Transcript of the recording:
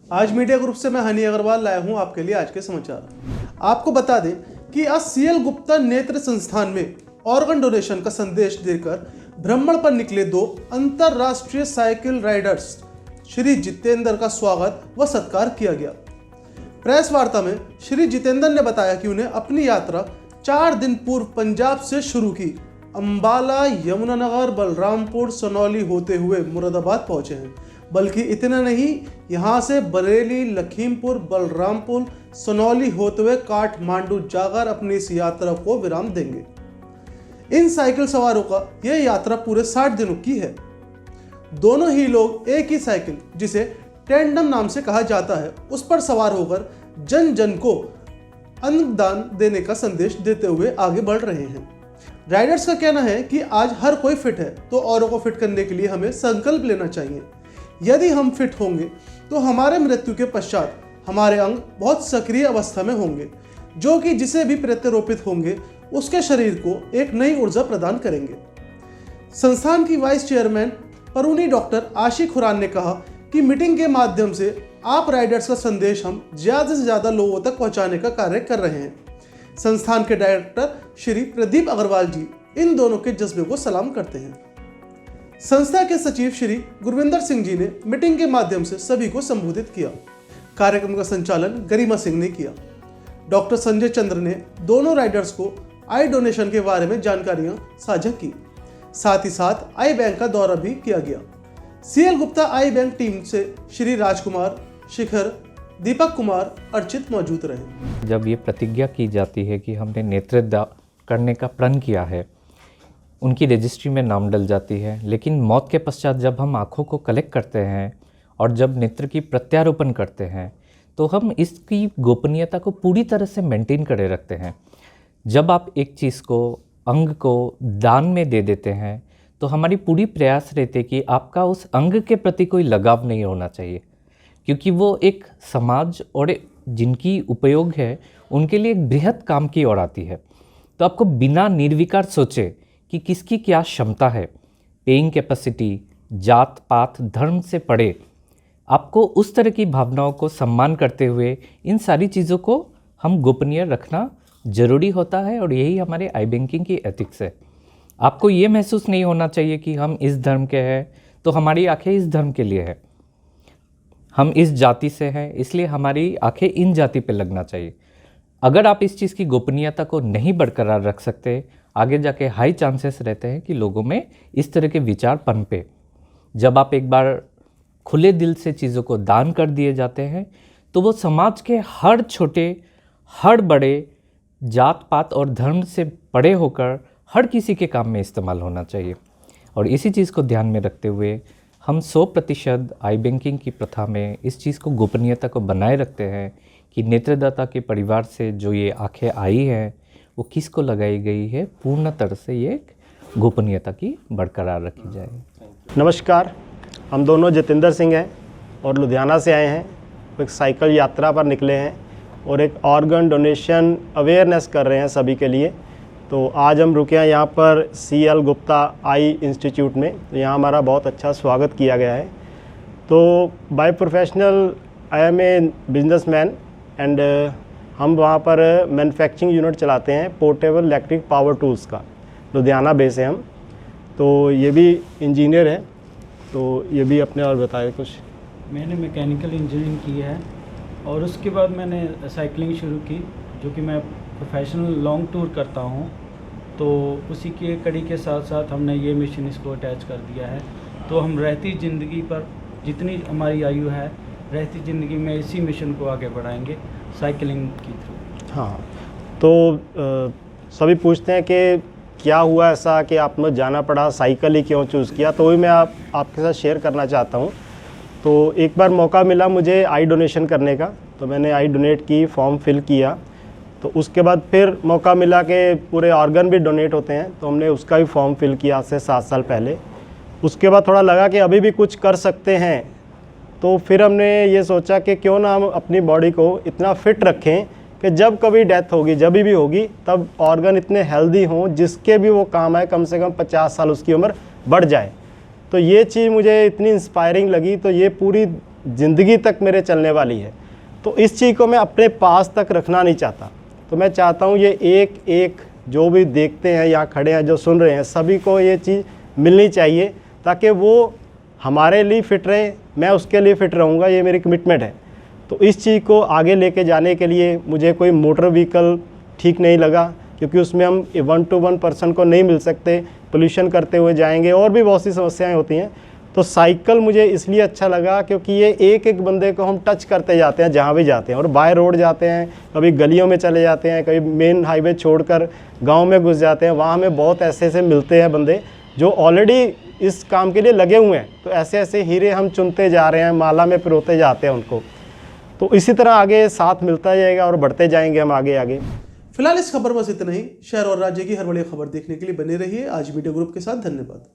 आज media group से मैं हनी अग्रवाल लाया हूं आपके लिए आज के समाचार। आपको बता दें कि आज सीएल गुप्ता नेत्र संस्थान में ऑर्गन डोनेशन का संदेश देकर भ्रमण पर निकले दो अंतरराष्ट्रीय साइकिल राइडर्स श्री जितेंद्र का स्वागत व सत्कार किया गया। प्रेस वार्ता में श्री जितेंद्र ने बताया कि उन्हें अपनी यात्रा 4 दिन पूर्व पंजाब से शुरू की अंबाला, यमुनानगर, बलरामपुर, सनौली होते हुए मुरादाबाद पहुंचे हैं। बल्कि इतना नहीं, यहां से बरेली, लखीमपुर, बलरामपुर, सनौली होते हुए काठमांडू जाकर अपनी इस यात्रा को विराम देंगे। इन साइकिल सवारों का यह यात्रा पूरे 60 दिनों की है। दोनों ही लोग एक ही साइकिल, जिसे टेंडम नाम से कहा जाता है, उस पर सवार होकर जन जन को अन्नदान देने का संदेश देते हुए आगे बढ़ रहे हैं। राइडर्स का कहना है कि आज हर कोई फिट है, तो औरों को फिट करने के लिए हमें संकल्प लेना चाहिए। यदि हम फिट होंगे तो हमारे मृत्यु के पश्चात हमारे अंग बहुत सक्रिय अवस्था में होंगे, जो कि जिसे भी प्रत्यारोपित होंगे उसके शरीर को एक नई ऊर्जा प्रदान करेंगे। संस्थान की वाइस चेयरमैन परूनी डॉक्टर आशी खुरान ने कहा कि मीटिंग के माध्यम से आप राइडर्स का संदेश हम ज़्यादा से ज़्यादा लोगों तक पहुंचाने का कार्य कर रहे हैं। संस्थान के डायरेक्टर श्री प्रदीप अग्रवाल जी इन दोनों के जज्बे को सलाम करते हैं। संस्था के सचिव श्री गुरविंदर सिंह जी ने मीटिंग के माध्यम से सभी को संबोधित किया। कार्यक्रम का संचालन गरिमा सिंह ने किया। डॉक्टर संजय चंद्र ने दोनों राइडर्स को आई डोनेशन के बारे में जानकारियां साझा की। साथ ही साथ आई बैंक का दौरा भी किया गया। सीएल गुप्ता आई बैंक टीम से श्री राजकुमार, शिखर, दीपक कुमार, अर्चित मौजूद रहे। जब ये प्रतिज्ञा की जाती है कि हमने नेत्रदान करने का प्रण किया है, उनकी रजिस्ट्री में नाम डल जाती है, लेकिन मौत के पश्चात जब हम आँखों को कलेक्ट करते हैं और जब नेत्र की प्रत्यारोपण करते हैं, तो हम इसकी गोपनीयता को पूरी तरह से मेंटेन करे रखते हैं। जब आप एक चीज़ को, अंग को दान में दे देते हैं, तो हमारी पूरी प्रयास रहती है कि आपका उस अंग के प्रति कोई लगाव नहीं होना चाहिए, क्योंकि वो एक समाज और जिनकी उपयोग है उनके लिए एक बृहद काम की ओर आती है। तो आपको बिना निर्विकार सोचे कि किसकी क्या क्षमता है, पेइंग कैपेसिटी, जात पात, धर्म से परे, आपको उस तरह की भावनाओं को सम्मान करते हुए इन सारी चीज़ों को हम गोपनीय रखना ज़रूरी होता है। और यही हमारे आई बैंकिंग की एथिक्स है। आपको ये महसूस नहीं होना चाहिए कि हम इस धर्म के हैं तो हमारी आंखें इस धर्म के लिए है, हम इस जाति से हैं इसलिए हमारी आंखें इन जाति पे लगना चाहिए। अगर आप इस चीज़ की गोपनीयता को नहीं बरकरार रख सकते, आगे जाके हाई चांसेस रहते हैं कि लोगों में इस तरह के विचार पनपे। जब आप एक बार खुले दिल से चीज़ों को दान कर दिए जाते हैं, तो वो समाज के हर छोटे, हर बड़े, जात पात और धर्म से परे होकर हर किसी के काम में इस्तेमाल होना चाहिए। और इसी चीज़ को ध्यान में रखते हुए हम 100% आई बैंकिंग की प्रथा में इस चीज़ को, गोपनीयता को बनाए रखते हैं कि नेत्रदाता के परिवार से जो ये आंखें आई हैं वो किसको लगाई गई है, पूर्ण तरह से ये गोपनीयता की बरकरार रखी जाए। नमस्कार, हम दोनों जितेंद्र सिंह हैं और लुधियाना से आए हैं। एक साइकिल यात्रा पर निकले हैं और एक ऑर्गन डोनेशन अवेयरनेस कर रहे हैं सभी के लिए। तो आज हम रुके हैं यहाँ पर सीएल गुप्ता आई इंस्टीट्यूट में। तो यहाँ हमारा बहुत अच्छा स्वागत किया गया है। तो by professional I am a businessman and हम वहाँ पर मैन्युफैक्चरिंग यूनिट चलाते हैं पोर्टेबल इलेक्ट्रिक पावर टूल्स का। लुधियाना बेस है हम। तो ये भी इंजीनियर है, तो ये भी अपने और बताए कुछ। मैंने मैकेनिकल इंजीनियरिंग की है और उसके बाद मैंने साइकिलिंग शुरू की, जो कि मैं प्रोफेशनल लॉन्ग टूर करता हूँ। तो उसी के कड़ी के साथ साथ हमने ये मिशन इसको अटैच कर दिया है। तो हम रहती ज़िंदगी पर, जितनी हमारी आयु है, रहती ज़िंदगी में इसी मिशन को आगे बढ़ाएंगे साइकिलिंग के थ्रू। हाँ, तो सभी पूछते हैं कि क्या हुआ ऐसा कि आपने जाना पड़ा, साइकिल ही क्यों चूज़ किया? तो वही मैं आपके साथ शेयर करना चाहता हूँ। तो एक बार मौका मिला मुझे आई डोनेशन करने का, तो मैंने आई डोनेट की, फॉर्म फिल किया। तो उसके बाद फिर मौका मिला कि पूरे ऑर्गन भी डोनेट होते हैं, तो हमने उसका भी फॉर्म फिल किया आज से 7 साल पहले। उसके बाद थोड़ा लगा कि अभी भी कुछ कर सकते हैं, तो फिर हमने ये सोचा कि क्यों ना हम अपनी बॉडी को इतना फिट रखें कि जब कभी डेथ होगी, जब भी होगी, तब ऑर्गन इतने हेल्दी हों जिसके भी वो काम आए, कम से कम 50 साल उसकी उम्र बढ़ जाए। तो ये चीज़ मुझे इतनी इंस्पायरिंग लगी। तो ये पूरी ज़िंदगी तक मेरे चलने वाली है। तो इस चीज़ को मैं अपने पास तक रखना नहीं चाहता। तो मैं चाहता हूँ ये एक एक जो भी देखते हैं, यहाँ खड़े हैं, जो सुन रहे हैं, सभी को ये चीज़ मिलनी चाहिए ताकि वो हमारे लिए फ़िट रहे, मैं उसके लिए फ़िट रहूँगा, ये मेरी कमिटमेंट है। तो इस चीज़ को आगे लेके जाने के लिए मुझे कोई मोटर व्हीकल ठीक नहीं लगा, क्योंकि उसमें हम 1 to 1 पर्सन को नहीं मिल सकते, पोल्यूशन करते हुए जाएंगे और भी बहुत सी समस्याएं होती हैं। तो साइकिल मुझे इसलिए अच्छा लगा क्योंकि ये एक एक बंदे को हम टच करते जाते हैं जहाँ भी जाते हैं, और बाय रोड जाते हैं, कभी गलियों में चले जाते हैं, कभी मेन हाईवे छोड़कर गाँव में घुस जाते हैं। वहाँ हमें बहुत ऐसे मिलते हैं बंदे जो ऑलरेडी इस काम के लिए लगे हुए हैं। तो ऐसे ऐसे हीरे हम चुनते जा रहे हैं, माला में पिरोते जाते हैं उनको। तो इसी तरह आगे साथ मिलता जाएगा और बढ़ते जाएंगे हम आगे आगे। फिलहाल इस खबर बस इतना ही। शहर और राज्य की हर बड़ी खबर देखने के लिए बने रहिए आज मीडिया ग्रुप के साथ। धन्यवाद।